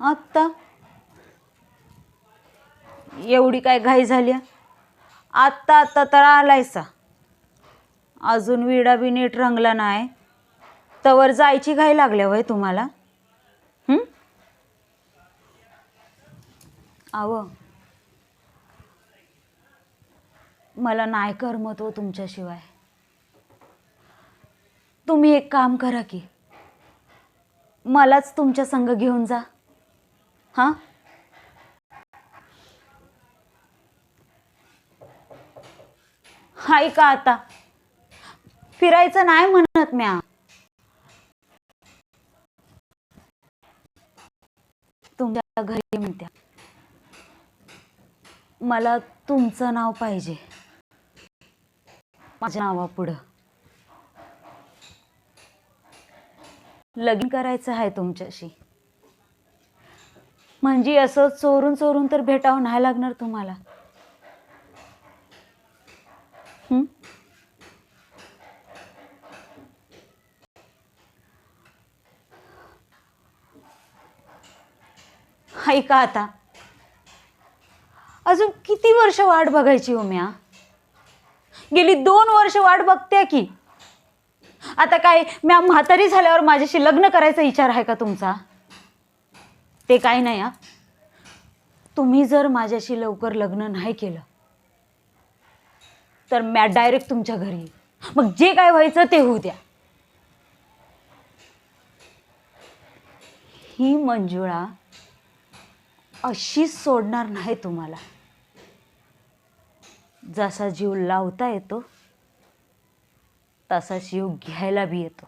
आत्ता एवढी काय घाई झाली? आत्ता आत्ता तर आलायसा, अजून विडा बी नीट रंगला नाही तवर जायची घाई लागल्या वय तुम्हाला? आव मला नाही करमत हो तुमच्याशिवाय. तुम्ही एक काम करा की मलाच तुमच्या संग घेऊन जा. हां, हाय का आता फिरायचं नाही म्हणत म्या. तुमच्या घरी म्हणत्या. मला तुमचं नाव पाहिजे माझ्या नावापुढं. लग्न करायचं आहे तुमच्याशी, म्हणजे असं चोरून चोरून तर भेटावं नाही लागणार तुम्हाला. हाय का आता अजून किती वर्ष वाट बघायची हो म्या? गेली 2 वर्ष वाट बघते की. आता काय म्या म्हातारी झाल्यावर माझ्याशी लग्न करायचा विचार आहे का तुमचा? ते काय नाही. तुम्ही जर माझ्याशी लवकर लग्न नाही केलं तर म्या डायरेक्ट तुमच्या घरी, मग जे काय व्हायचं ते होऊ द्या. ही मंजुळा अशीच सोडणार नाही तुम्हाला. जसा जीव लावता येतो तसा जीव घ्यायला बी येतो,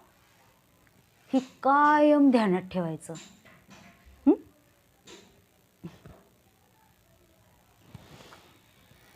ही कायम ध्यानात ठेवायचं.